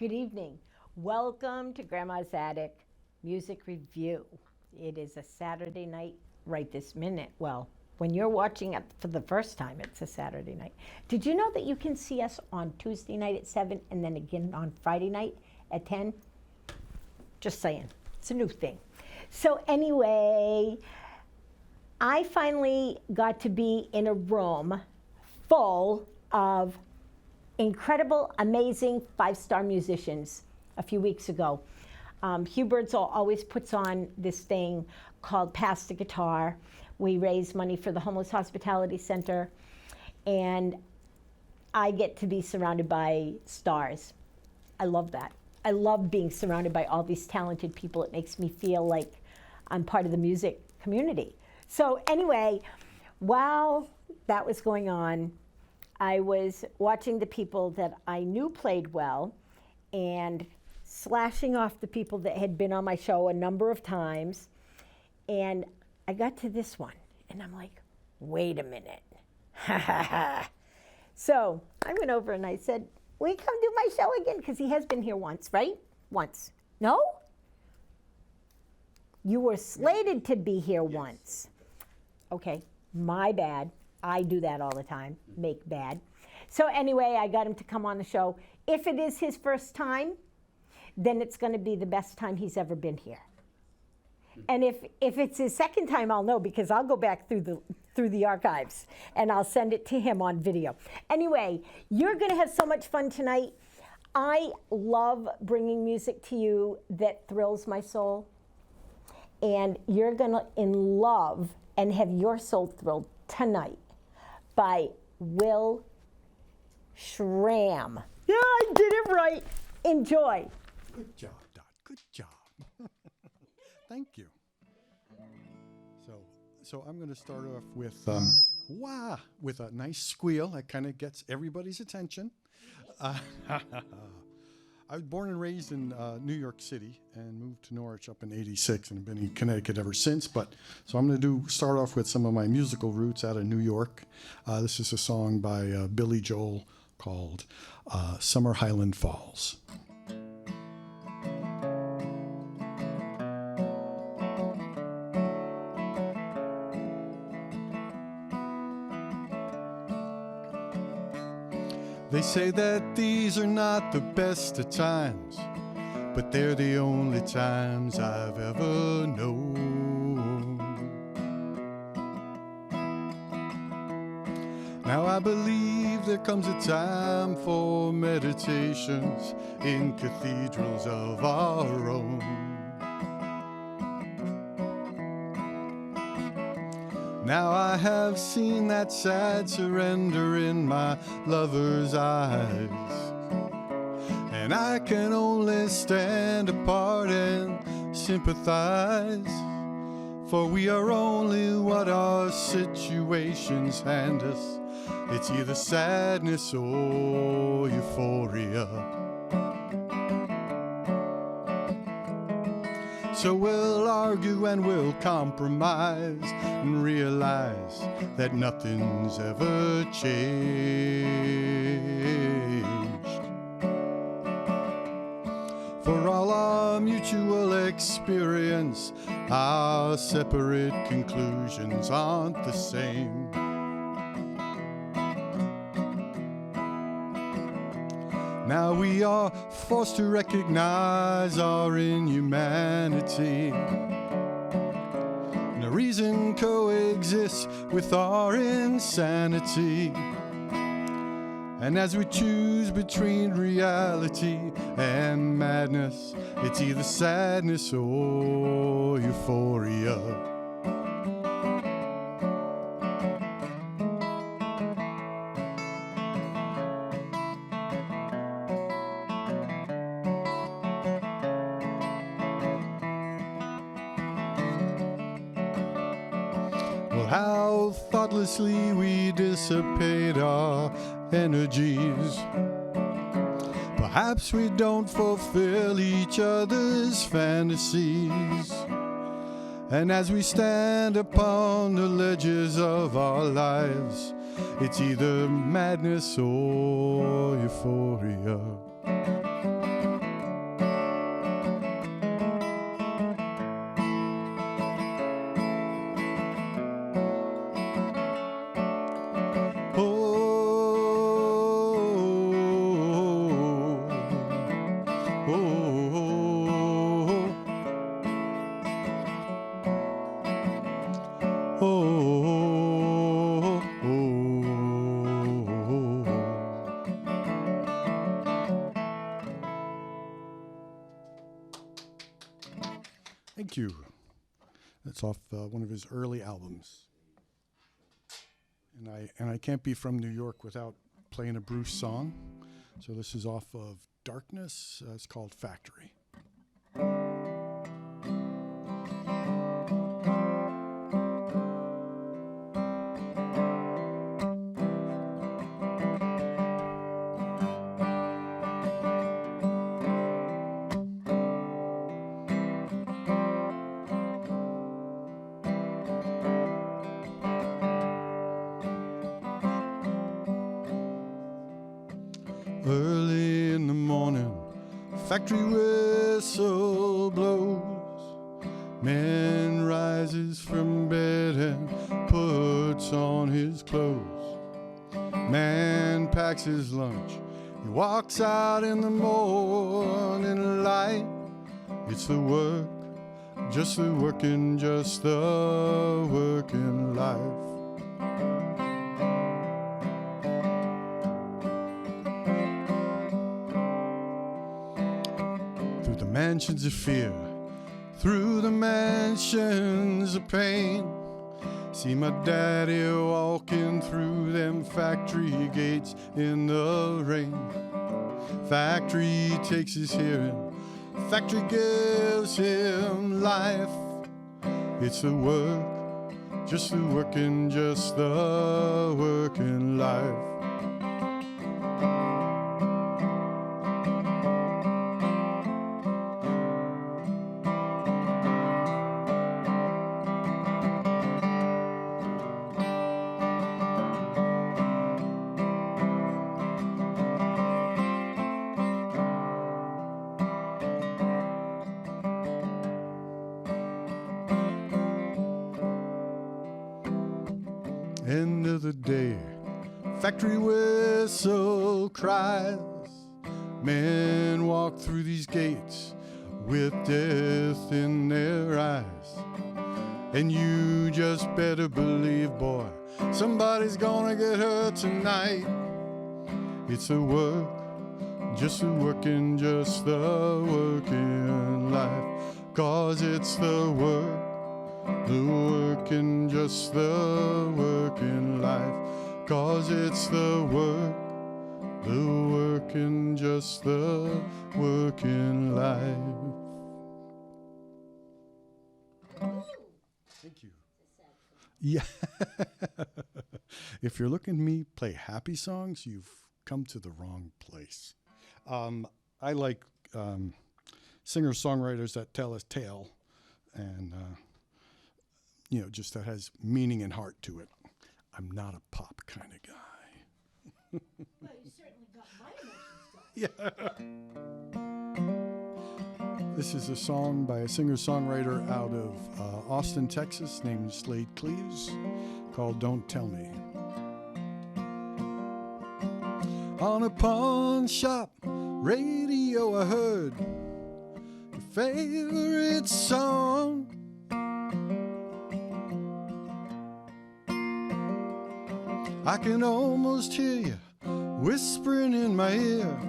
Good evening. Welcome to Grandma's Attic Music Review. It is a Saturday night right this minute. Well, when you're watching it for the first time, it's a Saturday night. Did you know that you can see us on Tuesday night at 7 and then again on Friday night at 10? Just saying. It's a new thing. So anyway, I finally got to be in a room full of incredible, amazing five-star musicians a few weeks ago. Hugh Birdsall always puts on this thing called Pass the Guitar. We raise money for the Homeless Hospitality Center, and I get to be surrounded by stars. I love that. I love being surrounded by all these talented people. It makes me feel like I'm part of the music community. So anyway, while that was going on, I was watching the people that I knew played well and slashing off the people that had been on my show a number of times. And I got to this one, and I'm like, wait a minute. So I went over and I said, will you come do my show again? Because he has been here once, right? Once. No? You were slated to be here once. Okay, my bad. I do that all the time, make bad. So anyway, I got him to come on the show. If it is his first time, then it's going to be the best time he's ever been here. And if it's his second time, I'll know, because I'll go back through the archives and I'll send it to him on video. Anyway, you're going to have so much fun tonight. I love bringing music to you that thrills my soul. And you're going to in love and have your soul thrilled tonight by Will Schramm. Yeah, I did it right. Enjoy. Good job, Dot. Good job. Thank you. So I'm going to start off with with a nice squeal that kind of gets everybody's attention. I was born and raised in New York City and moved to Norwich up in '86 and have been in Connecticut ever since. So I'm going to start off with some of my musical roots out of New York. This is a song by Billy Joel called Summer Highland Falls. They say that these are not the best of times, but they're the only times I've ever known. Now I believe there comes a time for meditations in cathedrals of our own. Now I have seen that sad surrender in my lover's eyes, and I can only stand apart and sympathize, for we are only what our situations hand us. It's either sadness or euphoria. So we'll argue and we'll compromise and realize that nothing's ever changed. For all our mutual experience, our separate conclusions aren't the same. Now we are forced to recognize our inhumanity. No reason coexists with our insanity. And as we choose between reality and madness, it's either sadness or euphoria. Well, how thoughtlessly we dissipate our energies. Perhaps we don't fulfill each other's fantasies. And as we stand upon the ledges of our lives, it's either madness or euphoria. Thank you. That's off one of his early albums. And I can't be from New York without playing a Bruce song. So this is off of Darkness. It's called Factory. Early in the morning, factory whistle blows. Man rises from bed and puts on his clothes. Man packs his lunch. He walks out in the morning light. It's the work, just the working, just the working life. Mansions of fear, through the mansions of pain. See my daddy walking through them factory gates in the rain. Factory takes his hearing, factory gives him life. It's the work, just the working, just the working life. End of the day, factory whistle cries. Men walk through these gates with death in their eyes. And you just better believe, boy, somebody's gonna get hurt tonight. It's the work, just the working, just the working life. 'Cause it's the work, the working, just the working life. 'Cause it's the work, the working, just the working life. Thank you. Yeah. If you're looking at me play happy songs, you've come to the wrong place. I like singer-songwriters that tell a tale and just that has meaning and heart to it. I'm not a pop kind of guy. Well, you certainly got my emotions done. Yeah. This is a song by a singer-songwriter out of Austin, Texas, named Slade Cleaves, called Don't Tell Me. On a pawn shop radio I heard your favorite song. I can almost hear you whispering in my ear,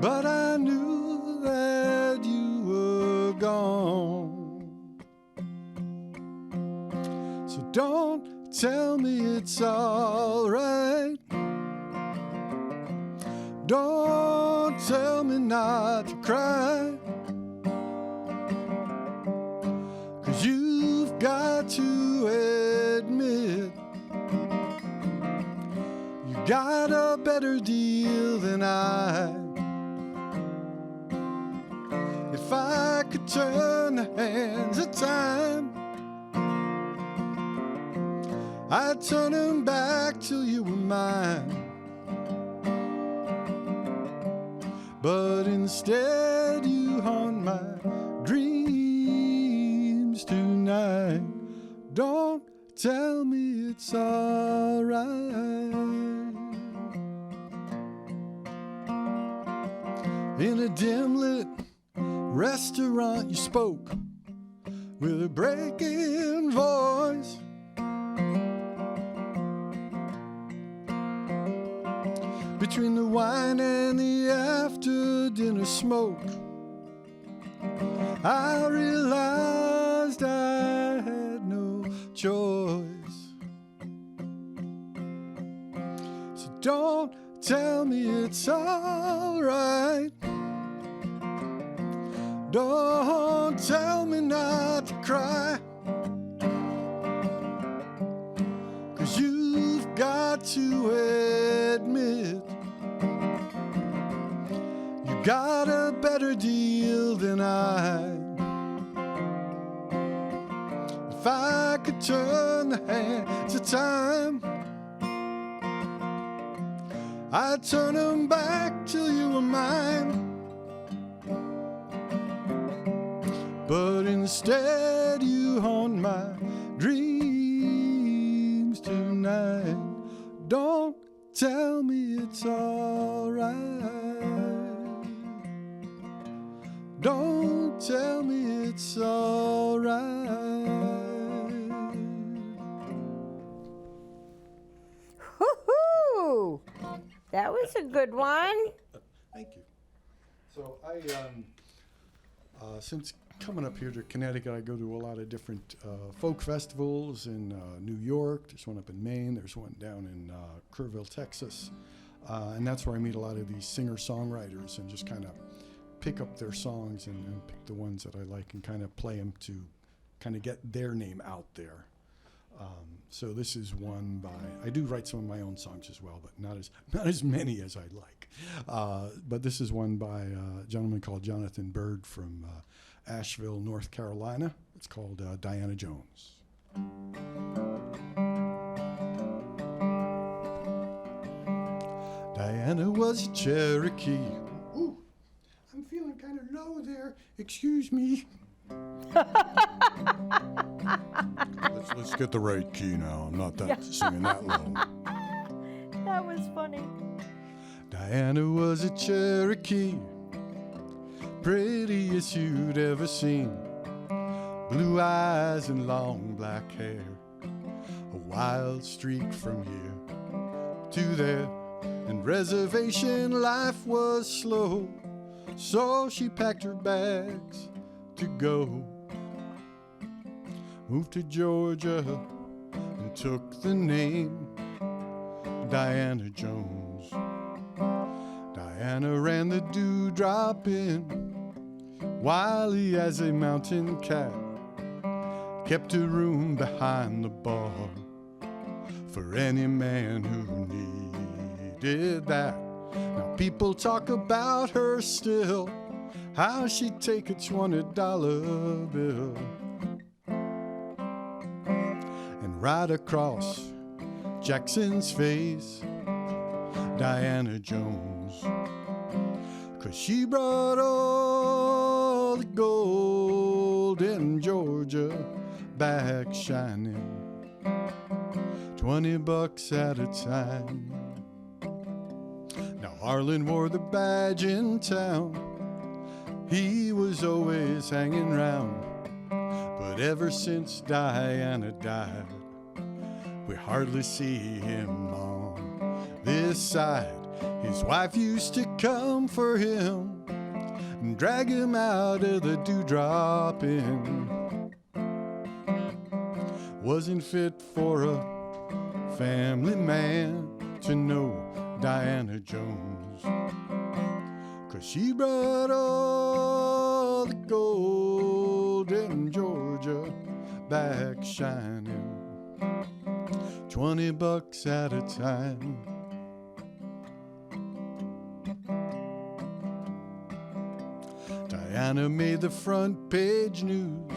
but I knew that you were gone. So don't tell me it's all right. Don't tell me not to cry, 'cause you've got to admit you got a better deal than I. If I could turn the hands of time, I'd turn them back till you were mine. But instead you haunt my dreams tonight. Don't tell me it's all right. In a dim-lit restaurant you spoke with a breaking voice. Between the wine and the after-dinner smoke, I realized I had no choice. So don't tell me it's all right. Don't tell me not to cry, 'cause you've got to admit you got a better deal than I. If I could turn the hands of time, I'd turn them back till you were mine. But instead you haunt my dreams tonight. Don't tell me it's all right. Don't tell me it's all right. Woo-hoo! That was a good one. Thank you. So since coming up here to Connecticut, I go to a lot of different folk festivals in New York. There's one up in Maine. There's one down in Kerrville, Texas. And that's where I meet a lot of these singer-songwriters and just kind of pick up their songs and pick the ones that I like and kind of play them to kind of get their name out there. So this is one by, I do write some of my own songs as well, but not as many as I'd like. But this is one by a gentleman called Jonathan Bird from Asheville, North Carolina. It's called Diana Jones. Diana was a Cherokee. Ooh, I'm feeling kind of low there. Excuse me. Let's get the right key now. I'm not singing that low. That was funny. Diana was a Cherokee, prettiest you'd ever seen. Blue eyes and long black hair, a wild streak from here to there. And reservation life was slow, so she packed her bags to go. Moved to Georgia and took the name Diana Jones. Diana ran the dewdrop in, wily as a mountain cat. Kept a room behind the bar for any man who needed that. Now people talk about her still, how she'd take a $20 bill and ride across Jackson's face, Diana Jones. 'Cause she brought all the gold in Georgia back shining, $20 at a time. Now Harlan wore the badge in town. He was always hanging round. But ever since Diana died, we hardly see him on this side. His wife used to come for him and drag him out of the dewdrop inn. Wasn't fit for a family man to know Diana Jones, 'cause she brought all the gold in Georgia back shining, $20 at a time. Diana made the front page news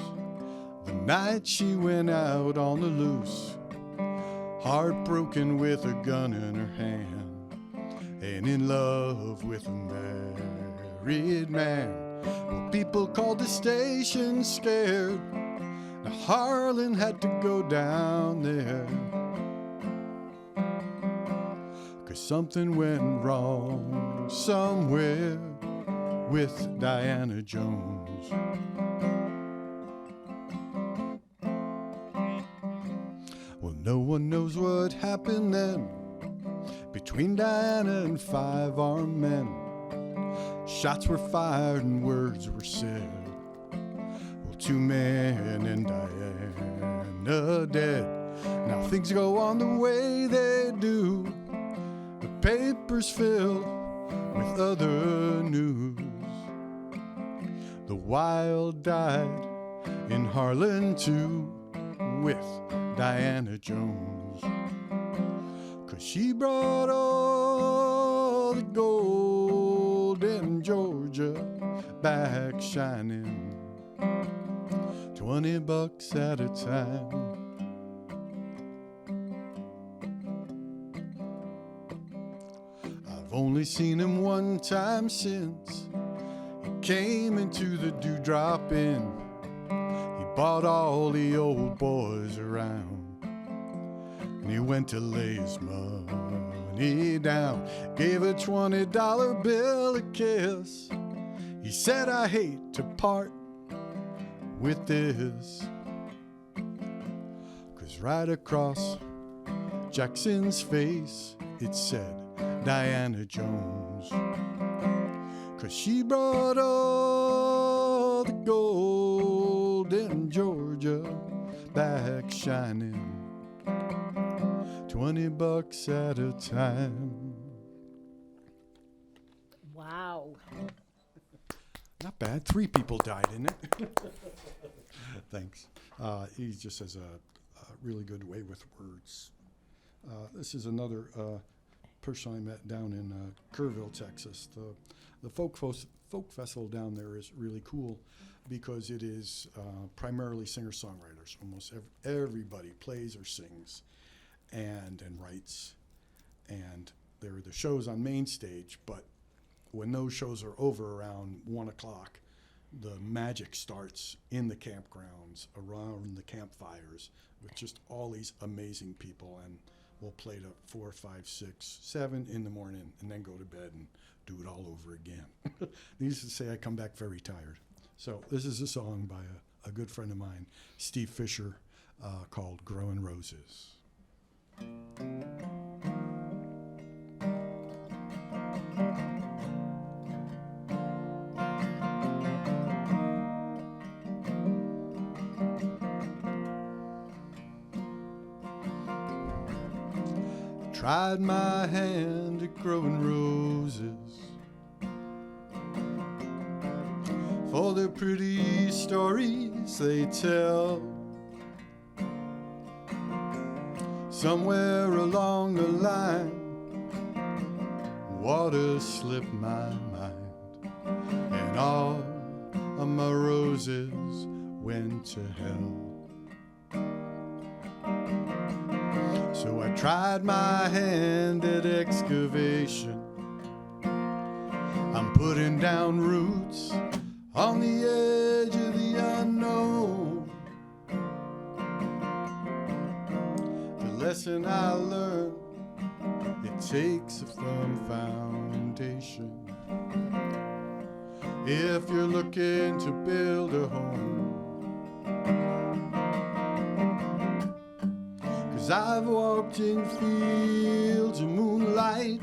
the night she went out on the loose, heartbroken with a gun in her hand and in love with a married man. Well, people called the station scared. Now Harlan had to go down there, 'cause something went wrong somewhere with Diana Jones. Well, no one knows what happened then between Diana and 5 armed men. Shots were fired and words were said. Well, 2 men and Diana dead. Now things go on the way they do. The papers fill with other news. The Wild died in Harlan too, with Diana Jones, 'cause she brought all the gold in Georgia back shining, $20 at a time. I've only seen him one time since he came into the Dewdrop Inn. He bought all the old boys around, and he went to lay his money down. Gave a $20 bill a kiss. He said, "I hate to part with this," 'cause right across Jackson's face it said Diana Jones, 'cause she brought all the gold in Georgia back shining, $20 at a time. Wow. Not bad. 3 people died in it. Thanks. He just has a really good way with words. This is another person I met down in Kerrville, Texas. The folk festival down there is really cool because it is primarily singer-songwriters. Almost everybody plays or sings and writes. And there are the shows on main stage, but when those shows are over around 1 o'clock, the magic starts in the campgrounds, around the campfires, with just all these amazing people. And we'll play to 4, 5, 6, 7 in the morning and then go to bed and do it all over again. Needless to say, I come back very tired. So this is a song by a good friend of mine, Steve Fisher, called Growing Roses. Tried my hand at growing roses for the pretty stories they tell. Somewhere along the line, water slipped my mind, and all of my roses went to hell. So I tried my hand at excavation. I'm putting down roots on the edge of the unknown. The lesson I learned It takes a firm foundation. If you're looking to build a home, 'cause I've walked in fields of moonlight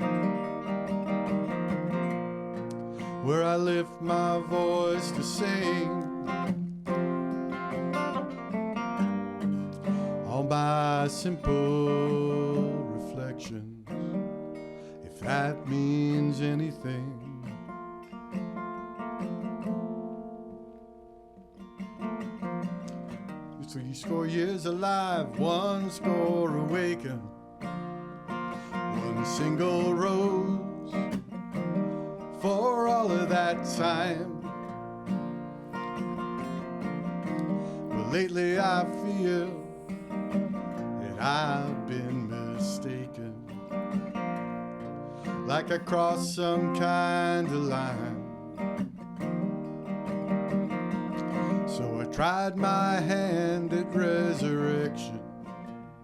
where I lift my voice to sing. All by simple reflections, if that means anything. 3 years alive, 1 awakened, 1 single rose for all of that time. But lately I feel that I've been mistaken, like I crossed some kind of line. So I tried my hand at resurrection.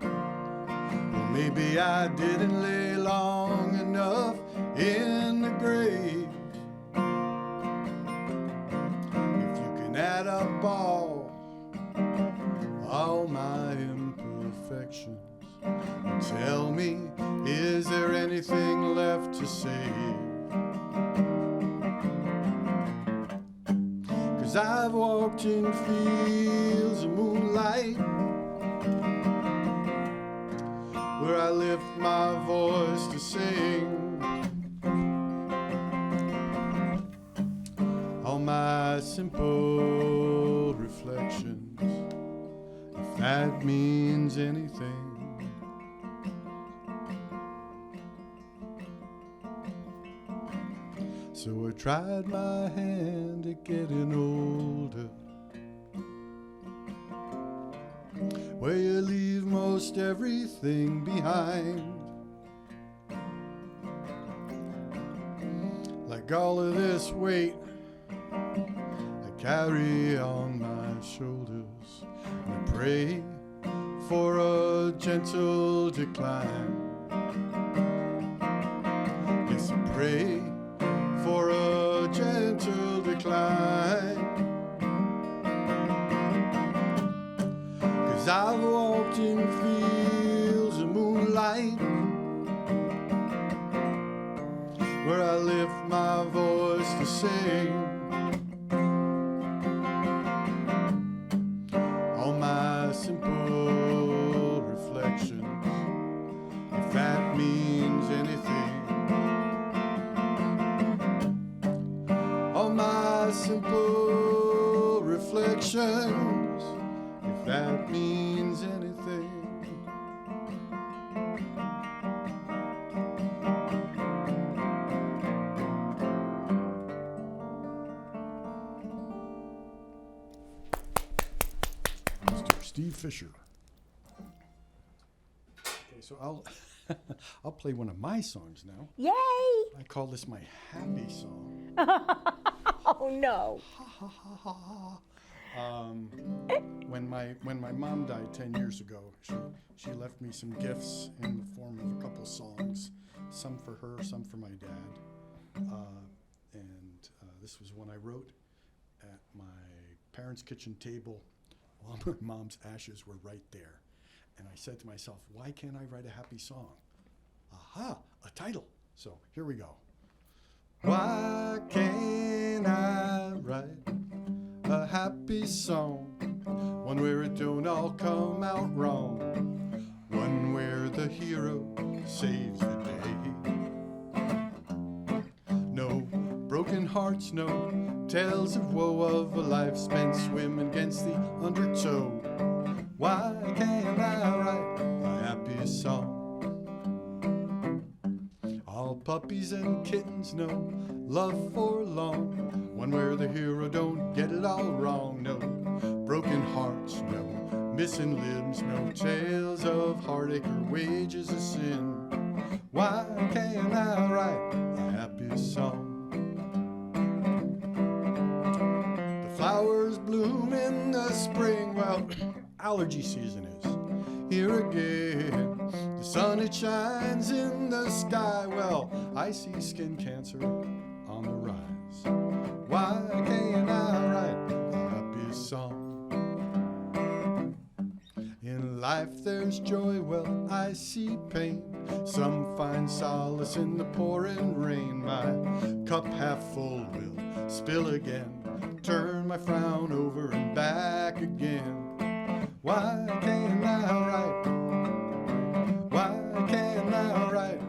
Well, maybe I didn't lay long enough in the grave. If you can add up all my imperfections, and tell me, is there anything left to save? 'Cause I've walked in fields of moonlight where I lift my voice to sing. All my simple reflections, if that means anything. So I tried my hand at getting older, where you leave most everything behind. Like all of this weight I carry on my shoulders, and I pray for a gentle decline. Yes, I pray for a gentle decline. 'Cause I've walked in fields of moonlight where I lift my voice to sing. All my simple reflections, if that means anything. All my simple reflections, if that means anything. Mr. Steve Fisher. Okay, so I'll play one of my songs now. Yay! I call this my happy song. Oh no. When my mom died 10 years ago, she left me some gifts in the form of a couple songs, some for her, some for my dad. This was one I wrote at my parents' kitchen table while my mom's ashes were right there. And I said to myself, why can't I write a happy song? Aha, a title. So here we go. Why can't I write a happy song? One where it don't all come out wrong. One where the hero saves the day. No broken hearts, no tales of woe of a life spent swimming against the undertow. Why can't I write a happy song? All puppies and kittens know love for long. One where the hero don't get it all wrong. No broken hearts, no missing limbs, no tales of heartache or wages of sin. Why can't I write a happy song? The flowers bloom in the spring, well, allergy season is here again. The sun, it shines in the sky. Well, I see skin cancer on the rise. Why can't I write a happy song? In life there's joy, well, I see pain. Some find solace in the pouring rain. My cup half full will spill again. Turn my frown over and back again. Why can't I write? Why can't I write?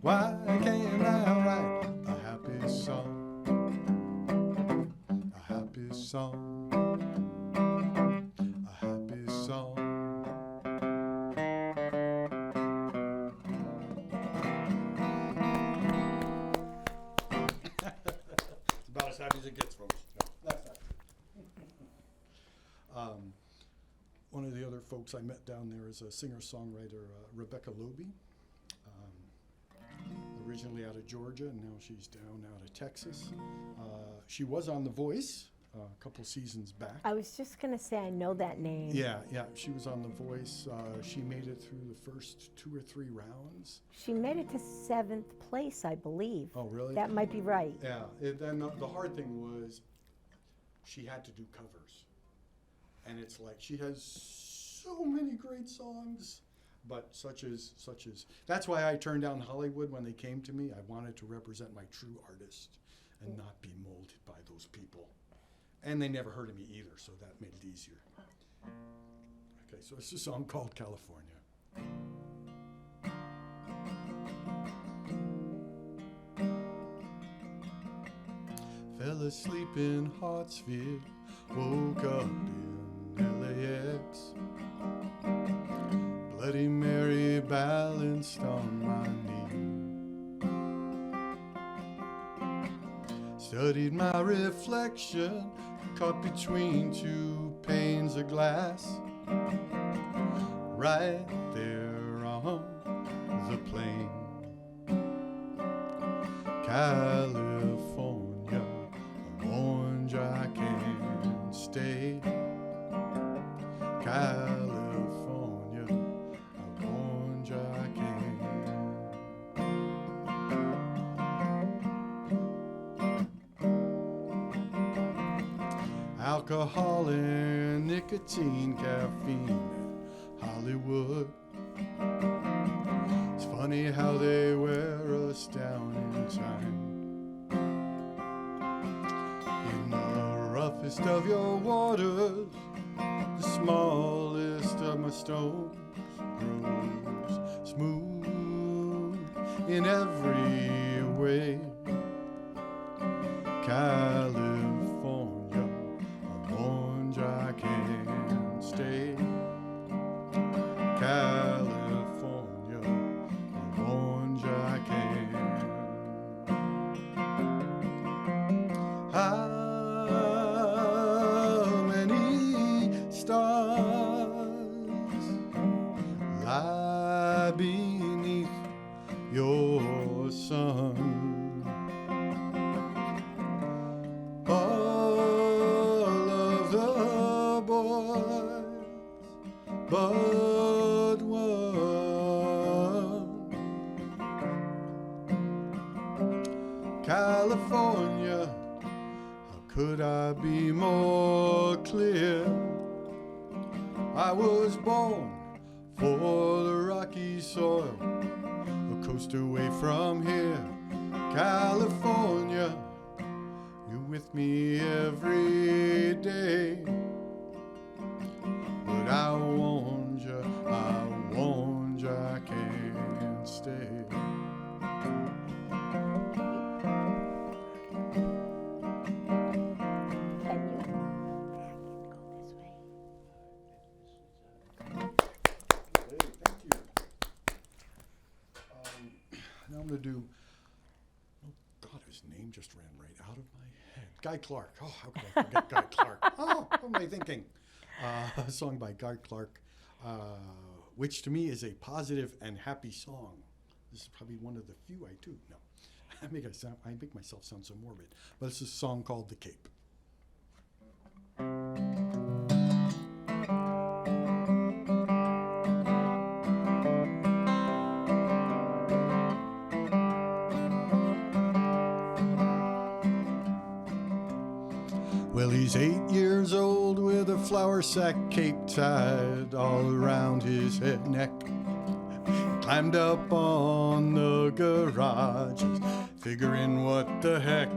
Why can't I write a happy song? A happy song. A happy song. It's about as happy as it gets, folks. No, that's not. One of the other folks I met down there is a singer-songwriter, Rebecca Loby, originally out of Georgia, and now she's down out of Texas. She was on The Voice a couple seasons back. I was just going to say, I know that name. Yeah, she was on The Voice. She made it through the first 2 or 3 rounds. She made it to 7th place, I believe. Oh, really? That might be right. Yeah, then the hard thing was she had to do covers. And it's like she has so many great songs, but such as that's why I turned down Hollywood when they came to me. I wanted to represent my true artist and not be molded by those people. And they never heard of me either, so that made it easier. Okay, so it's a song called California. Fell asleep in Hartsfield, woke up in LAX. Bloody Mary balanced on my knee. Studied my reflection, caught between 2 panes of glass. Right there on the plain. California, orange I can't stay. California, orange I can't. Alcohol and nicotine, caffeine and Hollywood. It's funny how they wear us down in time. In the roughest of your waters, the smallest of my stones grows smooth in every way. California, orange I can't stay. California, orange I can't. How many stars lie beneath your sun? All of the boys but one. California, how could I be more clear? I was born for the rocky soil, a coast away from here. California, you're with me every day. But I warned you, I can't stay. Can you? Go this way. Hey, thank you. Now I'm going to do, oh God, his name just ran right out of my head. Guy Clark. Oh, how could I forget Guy Clark? Oh, what am I thinking? A song by Guy Clark, which to me is a positive and happy song. This is probably one of the few I do. No, I make myself sound so morbid. But it's a song called The Cape. he's 8 years old with a flour sack cape tied all around his neck. Climbed up on the garage, figuring what the heck.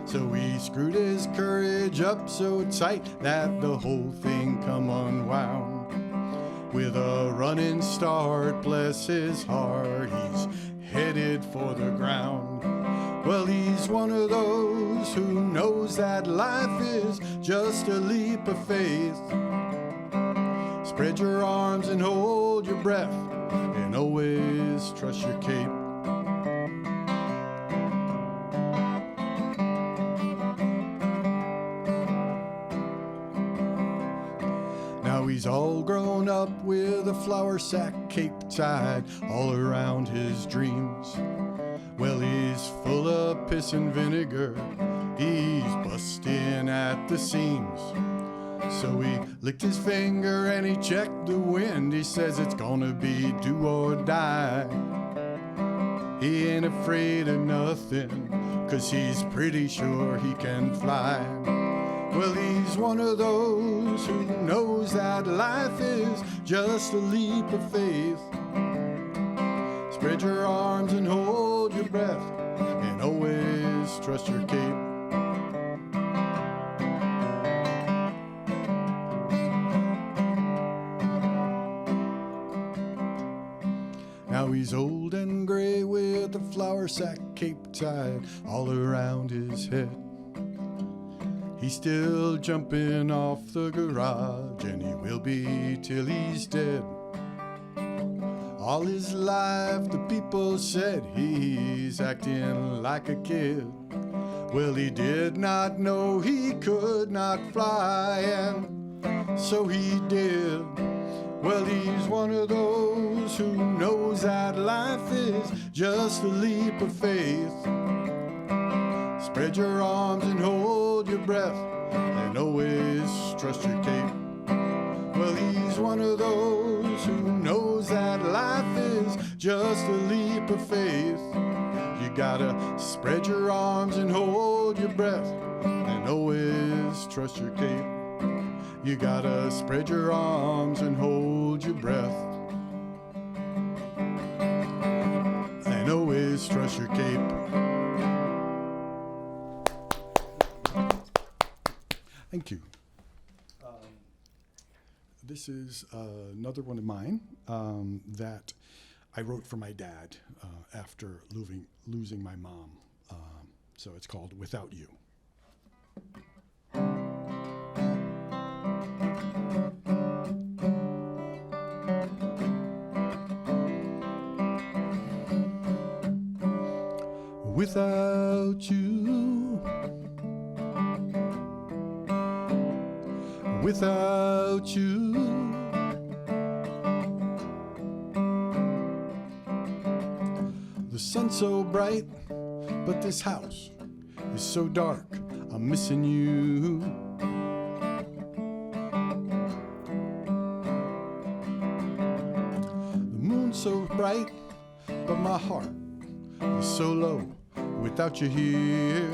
So he screwed his courage up so tight that the whole thing come unwound. With a running start, bless his heart, he's headed for the ground. Well, he's one of those who knows that life is just a leap of faith. Spread your arms and hold your breath, and always trust your cape. Now he's all grown up with a flour sack cape tied all around his dreams. Well, he's full of piss and vinegar, he's busting at the seams. So he licked his finger and he checked the wind. He says it's gonna be do or die. He ain't afraid of nothing, 'cause he's pretty sure he can fly. Well, he's one of those who knows that life is just a leap of faith. Spread your arms and hold your breath, and always trust your cape. Now he's old and gray with a flour sack cape tied all around his head. He's still jumping off the garage, and he will be till he's dead. All his life the people said he's acting like a kid. Well, he did not know he could not fly, and so he did. Well, he's one of those who knows that life is just a leap of faith. Spread your arms and hold your breath, and always trust your cape. Well, he's one of those who knows that life is just a leap of faith. You gotta spread your arms and hold your breath, and always trust your cape. You gotta spread your arms and hold your breath, and always trust your cape. Thank you. This is another one of mine that I wrote for my dad after losing my mom. So it's called Without You. Without you, without you, the sun's so bright, but this house is so dark. I'm missing you. The moon's so bright, but my heart is so low without you here.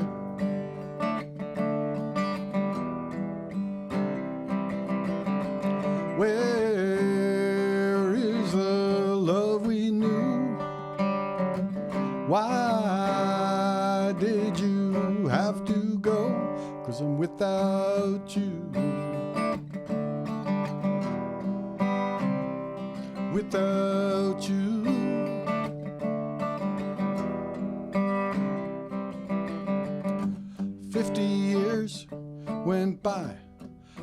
Where is the love we knew? Why did you have to go? 'Cause I'm without you. Without you. 50 years went by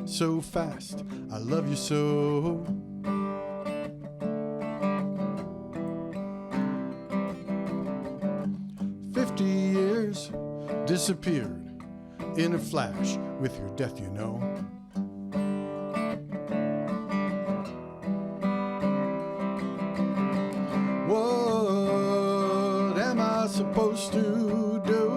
so fast. I love you so. Years disappeared in a flash with your death, you know. What am I supposed to do?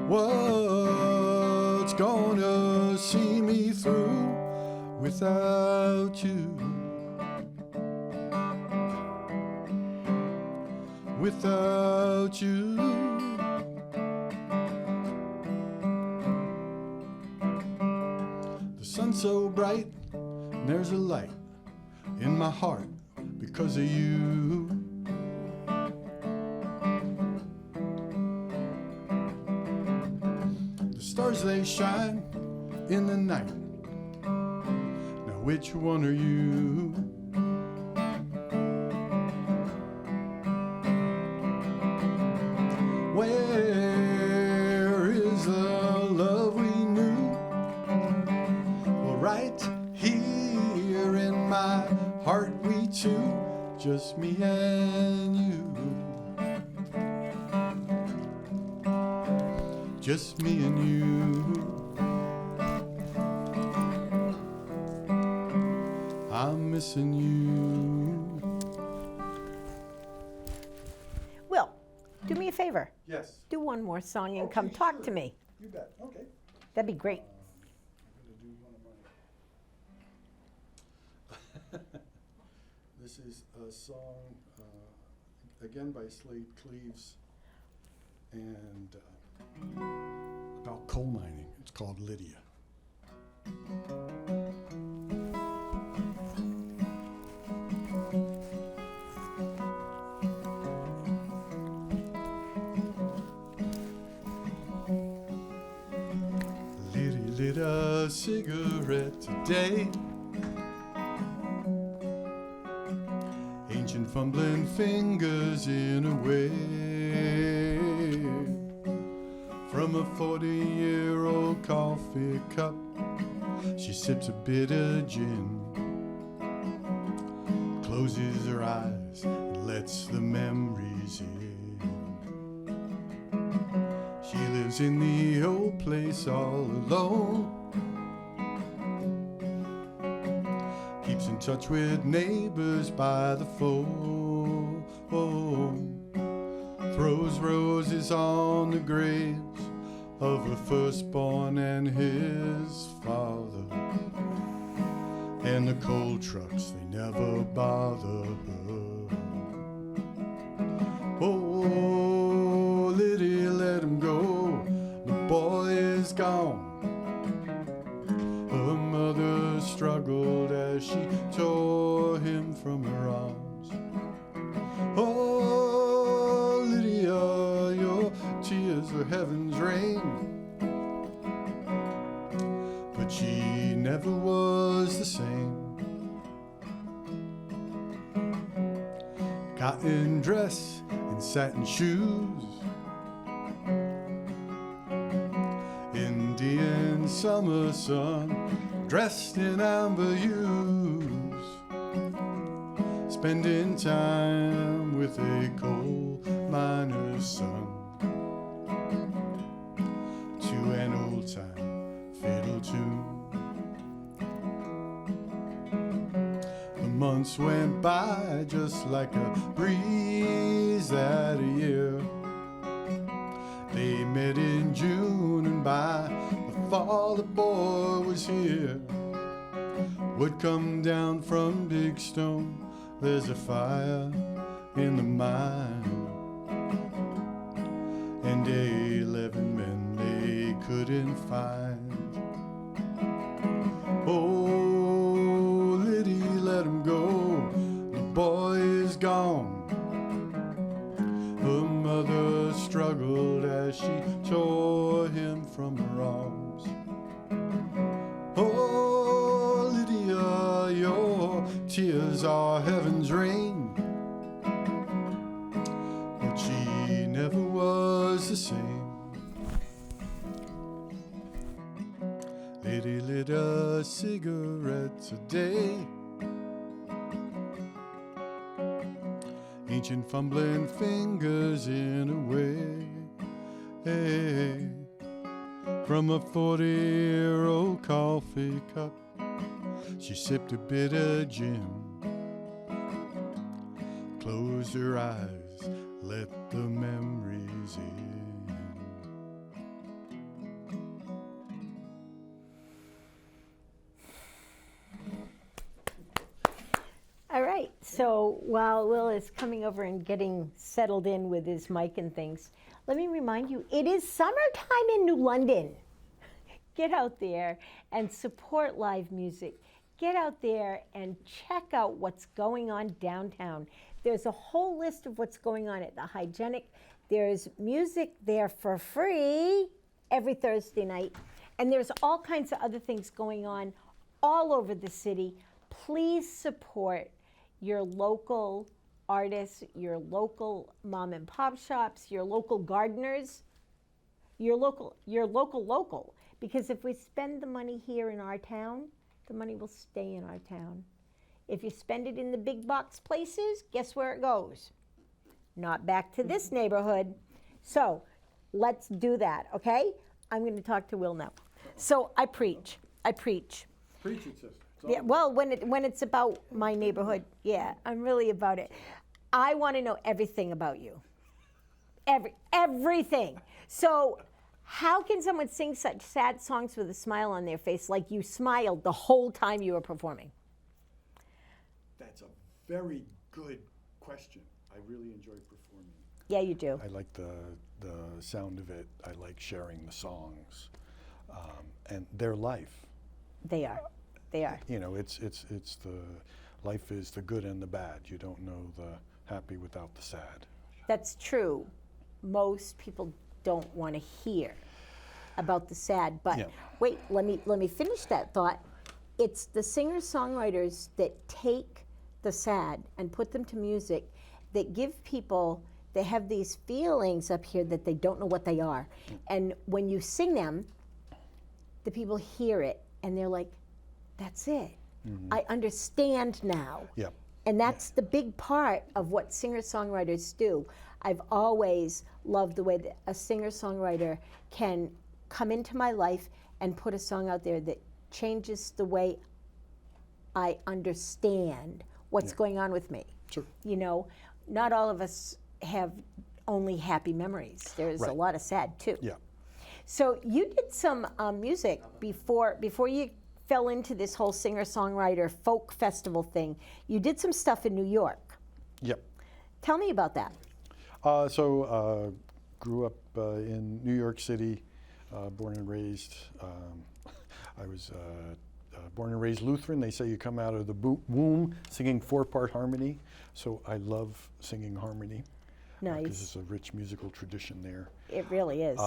What's gonna see me through without you? Without you. so bright, and there's a light in my heart because of you. The stars, they shine in the night. Now which one are you? Where is the love we knew? Well, right here in my heart we two, just me and you. Just me and you. I'm missing you. Will, do me a favor. Yes. Do one more song and Okay, come talk sure. to me. You bet. Okay. That'd be great. I'm going to do one of my. This is a song, again by Slade Cleaves, and about coal mining. It's called Lydia. Lydia lit a cigarette today. Ancient fumbling fingers in a way. From a 40-year-old coffee cup, she sips a bit of gin, closes her eyes and lets the memories in. She lives in the old place all alone, keeps in touch with neighbors by the phone, throws roses on the graves of her firstborn and his father, and the coal trucks, they never bother her. Oh, Lydia, let him go, the boy is gone. Her mother struggled as she tore him from her arms. Oh, Lydia, your tears are heaven's rain. But she never was the same. Cotton dress and satin shoes, Indian summer sun, dressed in amber hues, spending time with a coal miner's son, to an old-time fiddle tune. The months went by just like a breeze that a year. They met in June, and by the fall the boy was here. Would come down from Big Stone, there's a fire in the mine, and 11 men they couldn't find. Oh, Liddy, let him go, the boy is gone. Her mother struggled as she tore him from her arms. Oh, Lydia, your tears are heaven's rain. But she never was the same. Lady lit a cigarette today. Ancient fumbling fingers in a way. Hey, from a 40-year-old coffee cup, she sipped a bit of gin, closed her eyes, let the memories in. All right, so while Will is coming over and getting settled in with his mic and things, let me remind you, it is summertime in New London. get out there and support live music. Get out there and check out what's going on downtown. There's a whole list of what's going on at the Hygienic. There's music there for free every Thursday night. And there's all kinds of other things going on all over the city. Please support your local artists, your local mom and pop shops, your local gardeners, your local. Because if we spend the money here in our town, the money will stay in our town. If you spend it in the big box places, guess where it goes? Not back to this neighborhood. So let's do that, okay? I'm going to talk to Will now. So I preach. Preach it, sister. Yeah, well, when it's about my neighborhood, yeah, I'm really about it. I want to know everything about you. Everything. So how can someone sing such sad songs with a smile on their face like you smiled the whole time you were performing? That's a very good question. I really enjoy performing. Yeah, you do. I like the sound of it. I like sharing the songs, and their life. They are. You know, it's the life is the good and the bad. You don't know the happy without the sad. That's true. Most people don't want to hear about the sad, but Yeah. wait, let me finish that thought. It's the singer-songwriters that take the sad and put them to music that give people, they have these feelings up here that they don't know what they are. And when you sing them, the people hear it and they're like, that's it. I understand now. Yep. And that's the big part of what singer-songwriters do. I've always loved the way that a singer-songwriter can come into my life and put a song out there that changes the way I understand what's going on with me. Sure. You know, not all of us have only happy memories. There's a Right. lot of sad too. Yeah. So you did some music before you fell into this whole singer-songwriter folk festival thing. You did some stuff in New York. Yep. Tell me about that. Grew up in New York City, born and raised. I was born and raised Lutheran. They say you come out of the womb singing 4-part harmony. So I love singing harmony. Nice. Because it's a rich musical tradition there. It really is.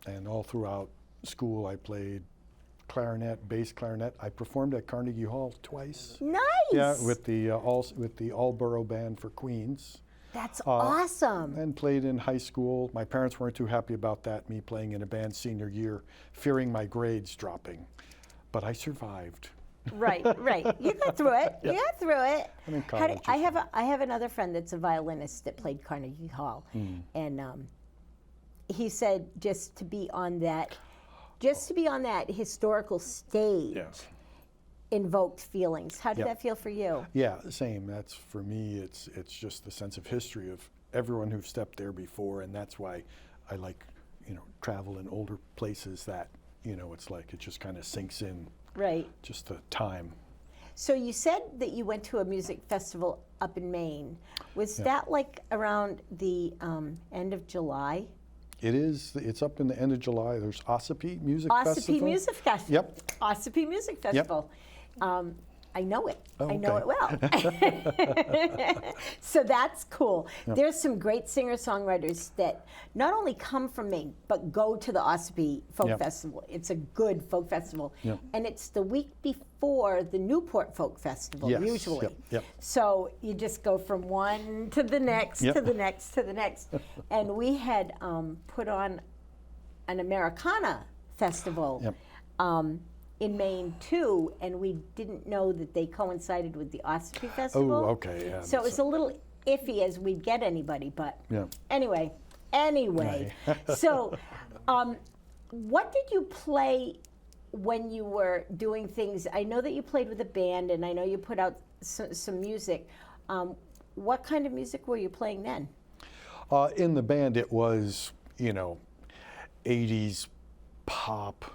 And all throughout school, I played clarinet, bass clarinet. I performed at Carnegie Hall twice. Nice. Yeah, with the Allborough Band for Queens. That's awesome. And played in high school. My parents weren't too happy about that, me playing in a band senior year, fearing my grades dropping. But I survived. Right. You got through it. You got through it. I'm in college. I have another friend that's a violinist that played Carnegie Hall, and he said just to be on that historical stage Yes. invoked feelings. How did Yep. that feel for you? Yeah, same. That's for me. It's just the sense of history of everyone who stepped there before, and that's why I like travel in older places that it's like it just kind of sinks in. Right. Just the time. So you said that you went to a music festival up in Maine. Was that like around the end of July? It is. It's up in the end of July. There's Ossipee Music Festival. Ossipee Music Festival. Yep. Ossipee Music Festival. I know it. Oh, I know it well. So that's cool. Yep. There's some great singer-songwriters that not only come from Maine, but go to the Ossipee Folk Yep. Festival. It's a good folk festival. Yep. And it's the week before the Newport Folk Festival, Yes. usually. Yep. So you just go from one to the next, Yep. to the next, to the next. And we had put on an Americana festival. Yep. In Maine too, and we didn't know that they coincided with the Ossipee Festival. Oh, okay, yeah. So it was a little iffy as we'd get anybody, but Yeah. anyway. So what did you play when you were doing things? I know that you played with a band, and I know you put out some music. What kind of music were you playing then? In the band, it was 80s pop.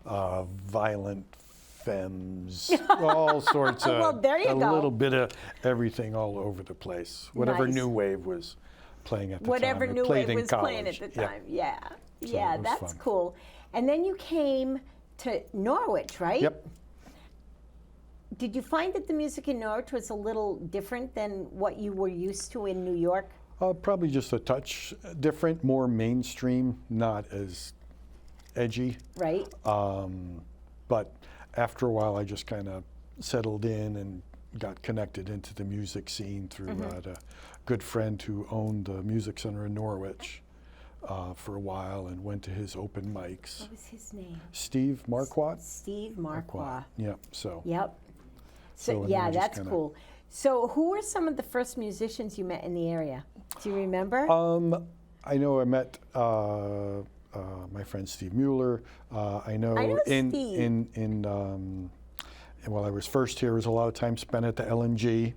Violent femmes, all sorts of, Well, there you a go. little bit of everything all over the place. Whatever Nice. new wave was playing at the Whatever time. new Played wave in was playing at college. the time. Yeah. it Yeah, was that's fun. cool. And then you came to Norwich, right? Yep. Did you find that the music in Norwich was a little different than what you were used to in New York? Probably just a touch different, more mainstream, not as edgy. Right. But after a while, I just kind of settled in and got connected into the music scene through a good friend who owned the music center in Norwich for a while, and went to his open mics. What was his name? Steve Marquardt. Steve Marquardt. Yep. So. Yep. So, So and yeah, then just that's kinda- cool. So who were some of the first musicians you met in the area? Do you remember? I know I met my friend Steve Mueller. I know Steve. while I was first here, was a lot of time spent at the LMG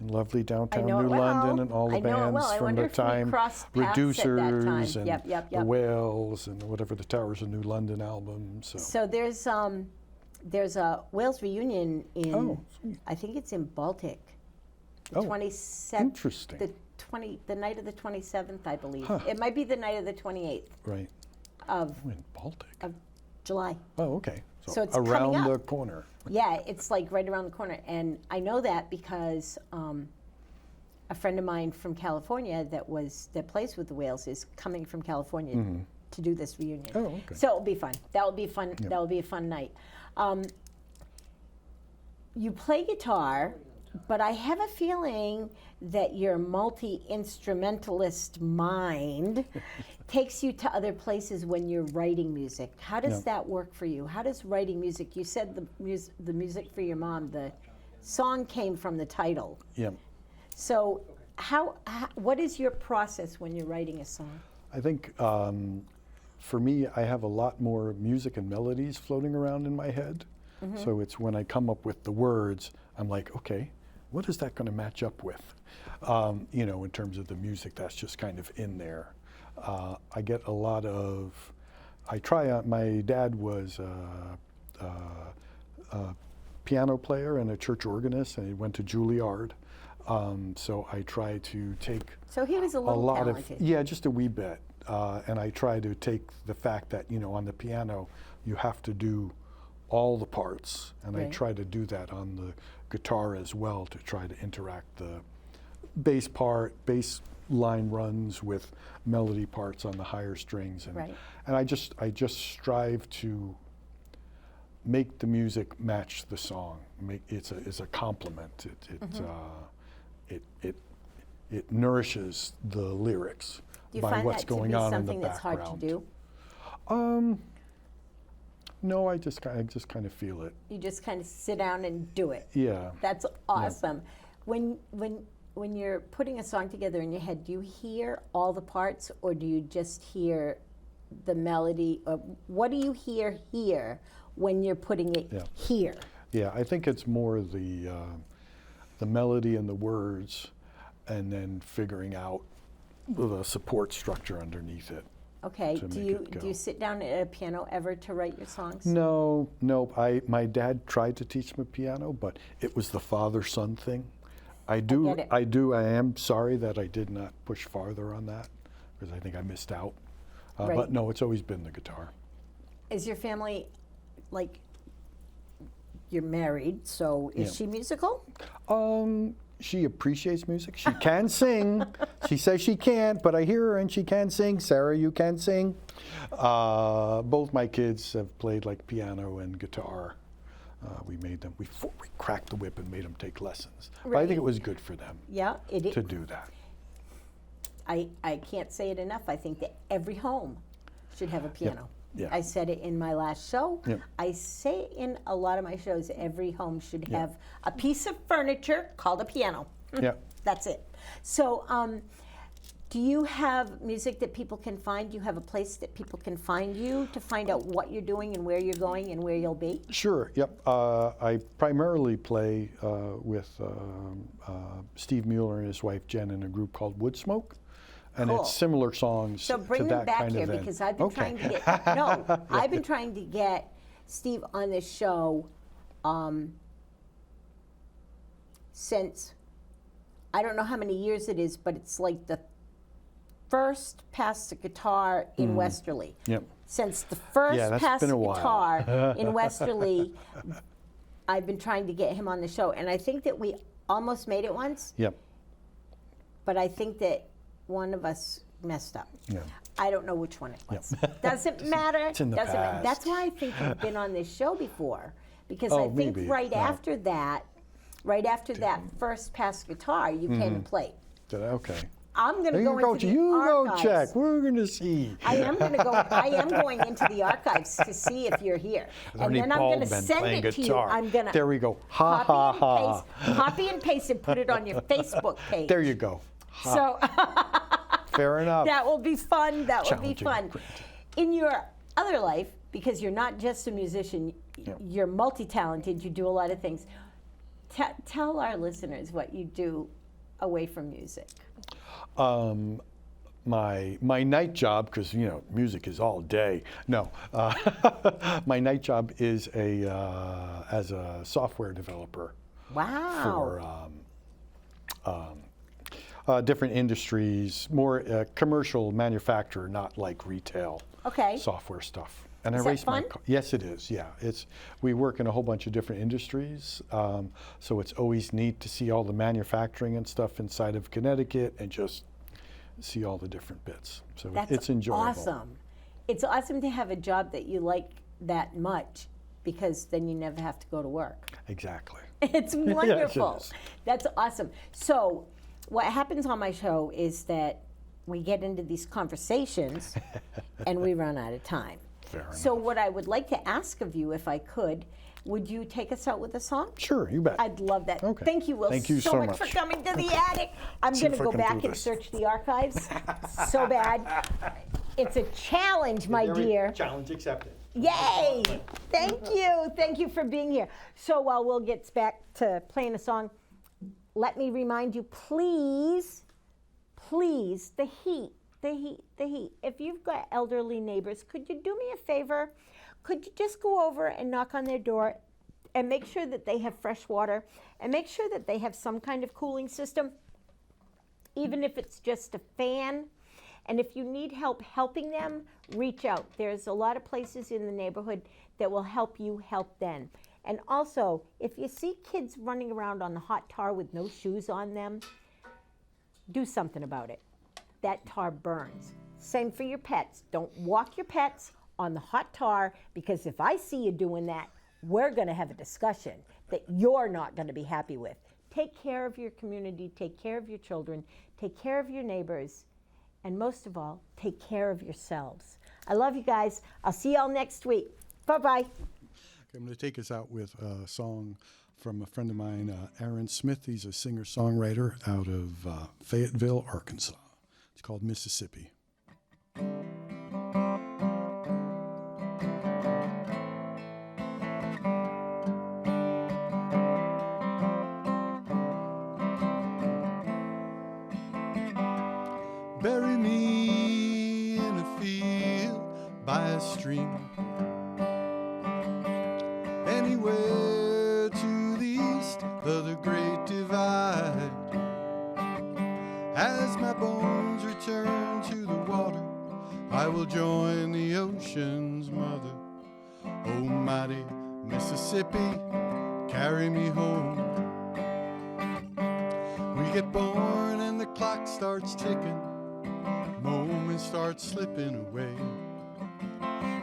in lovely downtown know it New well. London, and all the I know it bands well. I from wonder the if we time, crossed paths at that time. Reducers and Yep. the Whales and whatever, the Towers of New London album. So there's a Wales reunion in, Oh, sweet. I think it's in Baltic. The Oh, 27th. interesting. The night of the 27th, I believe. Huh. It might be the night of the 28th Right. of Oh, in Baltic. July. Oh, okay. So it's coming around up. the corner. Yeah, it's like right around the corner. And I know that because a friend of mine from California that plays with the Whales is coming from California to do this reunion. Oh, okay. So it'll be fun. That will be fun. Yep. That will be a fun night. You play guitar, but I have a feeling that your multi-instrumentalist mind takes you to other places when you're writing music. How does that work for you? How does writing music? You said the music for your mom, the song came from the title. Yeah. So what is your process when you're writing a song? I think for me, I have a lot more music and melodies floating around in my head. So it's when I come up with the words, I'm like, okay, what is that going to match up with? In terms of the music, that's just kind of in there. I get a lot of, my dad was a piano player and a church organist, and he went to Juilliard. So I try to take So he was a little lot talented. just a wee bit. And I try to take the fact that, on the piano, you have to do all the parts. And I Right. try to do that on the guitar as well, to try to interact the bass line runs with melody parts on the higher strings. And, Right. and I just strive to make the music match the song. It's a compliment. It nourishes the lyrics Do you by find what's that to going be on in the something that's hard background. to do? No, I just kind of feel it. You just kind of sit down and do it. Yeah. That's awesome. When you're putting a song together in your head, do you hear all the parts, or do you just hear the melody? Or what do you hear here when you're putting it here? Yeah, I think it's more the melody and the words, and then figuring out the support structure underneath it. Okay. To Do make you it go. do you sit down at a piano ever to write your songs? No. My dad tried to teach me piano, but it was the father-son thing. I get it. I am sorry that I did not push farther on that, because I think I missed out. Right. But no, it's always been the guitar. Is your family, like, you're married, so is Yeah. she musical? She appreciates music. She can sing. She says she can't, but I hear her and she can sing. Sarah, you can sing. Both my kids have played like piano and guitar. We cracked the whip and made them take lessons. But I Right. think it was good for them Yeah, to do that. I can't say it enough. I think that every home should have a piano. Yeah. I said it in my last show. Yep. I say it in a lot of my shows. Every home should Yeah. have a piece of furniture called a piano. Yeah. That's it. So, do you have music that people can find? Do you have a place that people can find you to find out what you're doing and where you're going and where you'll be? Sure. Yep. I primarily play with Steve Mueller and his wife Jen in a group called Woodsmoke. And Cool. it's similar songs So bring to them that back kind here of because I've been trying to get I've been trying to get Steve on this show since I don't know how many years it is, but it's like the first passed the guitar in Westerly. Yep. Since the first Yeah, that's passed been the a while. guitar in Westerly, I've been trying to get him on the show. And I think that we almost made it once, Yep. but I think that one of us messed up. Yeah. I don't know which one it was. Doesn't matter. It's in the Doesn't matter. past. That's why I think you've been on this show before, because Oh, I think maybe. right No. after that first passed guitar, you came and played. Okay. I'm going to You go go, into the you go archives. check. We're going to see. I am going into the archives to see if you're here, and then I'm going to send it to you. I'm going to There we go. Ha ha ha. copy and paste and put it on your Facebook page. There you go. So Fair enough. that will be fun. That will be Challenging. fun. In your other life, because you're not just a musician, you're multi-talented. You do a lot of things. Tell our listeners what you do away from music. My night job, because music is all day. No, my night job is as a software developer Wow. for different industries, more commercial manufacturer, not like retail. Okay. Software stuff. And Is I that race fun? Yes, it is. Yeah, we work in a whole bunch of different industries, so it's always neat to see all the manufacturing and stuff inside of Connecticut and just see all the different bits. So That's it's enjoyable. awesome. It's awesome to have a job that you like that much, because then you never have to go to work. Exactly. It's wonderful. is. That's awesome. So what happens on my show is that we get into these conversations and we run out of time. Fair So enough. what I would like to ask of you, if I could, would you take us out with a song? Sure, you bet. I'd love that. Okay. Thank you, Will, Thank you so much for much. coming to the attic. I'm See going if to I go can do back and this. search the archives so bad. It's a challenge, my dear. Challenge accepted. Yay! Thank you. Thank you for being here. So while Will gets back to playing a song, let me remind you, please, the heat. If you've got elderly neighbors, could you do me a favor? Could you just go over and knock on their door and make sure that they have fresh water and make sure that they have some kind of cooling system, even if it's just a fan? And if you need help helping them, reach out. There's a lot of places in the neighborhood that will help you help them. And also, if you see kids running around on the hot tar with no shoes on them, do something about it. That tar burns. Same for your pets. Don't walk your pets on the hot tar, because if I see you doing that, we're going to have a discussion that you're not going to be happy with. Take care of your community, take care of your children, take care of your neighbors, and most of all, take care of yourselves. I love you guys. I'll see y'all next week. Bye-bye. Okay, I'm going to take us out with a song from a friend of mine, Aaron Smith. He's a singer-songwriter out of Fayetteville, Arkansas. It's called Mississippi. Bury me in a field by a stream, anywhere to the east of the Great Divide. As my bones return to the water, I will join the ocean's mother. Oh, mighty Mississippi, carry me home. We get born and the clock starts ticking, moments start slipping away.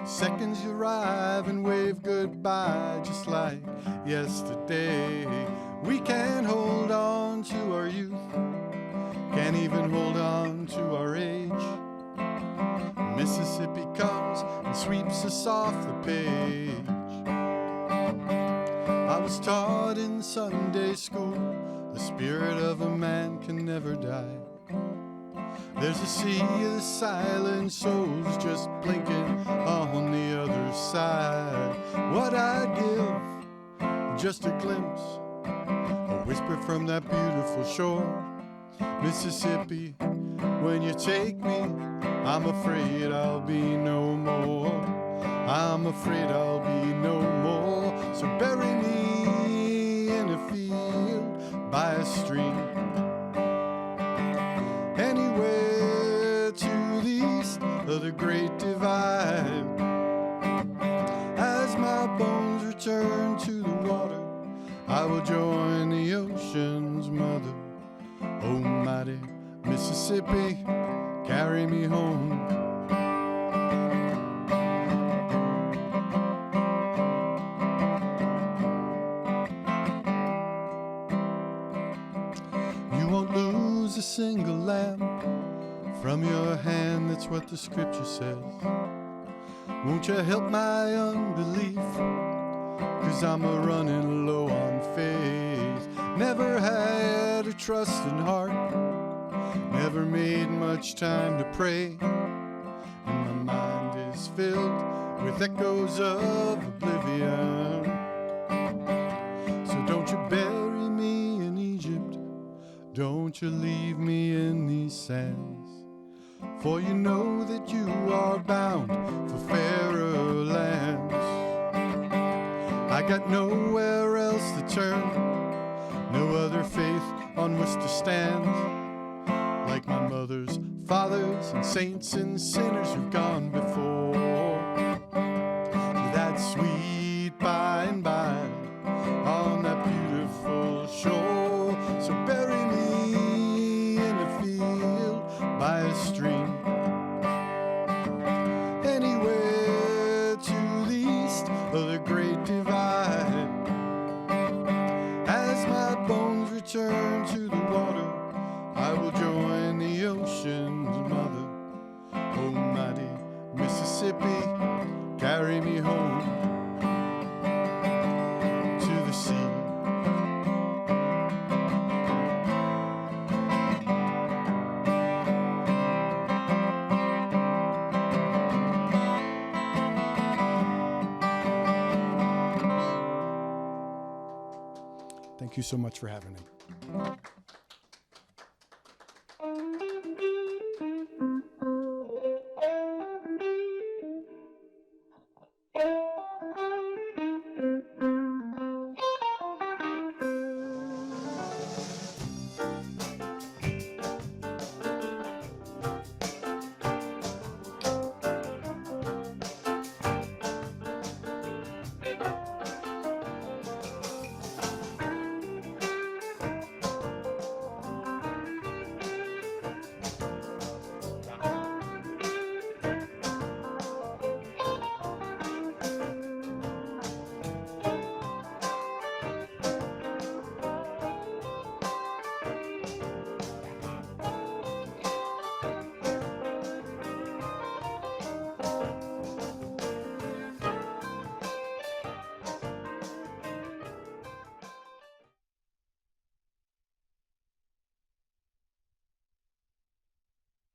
Seconds arrive and wave goodbye just like yesterday. We can't hold on to our youth, can't even hold on to our age. Mississippi comes and sweeps us off the page. I was taught in Sunday school, the spirit of a man can never die. There's a sea of silent souls just blinking on the other side. What I'd give, just a glimpse, a whisper from that beautiful shore. Mississippi, when you take me, I'm afraid I'll be no more. I'm afraid I'll be no more. So bury me in a field by a stream, anywhere to will join the ocean's mother. Oh, mighty Mississippi, carry me home. You won't lose a single lamb from your hand, that's what the scripture says. Won't you help my unbelief? 'Cause I'm a running low on faith. Never had a trusting heart, never made much time to pray, and my mind is filled with echoes of oblivion. So don't you bury me in Egypt, don't you leave me in these sands, for you know that you are bound for fairer lands. I got nowhere else to turn, no other faith on which to stand, like my mother's, fathers, and saints and sinners who've gone before. That sweet by and by on that beautiful shore. So bury me in a field by a stream, anywhere to the east of the great divide. As my bones return to the water, I will join the ocean's mother. Oh, mighty Mississippi, carry me home to the sea. Thank you so much for having me.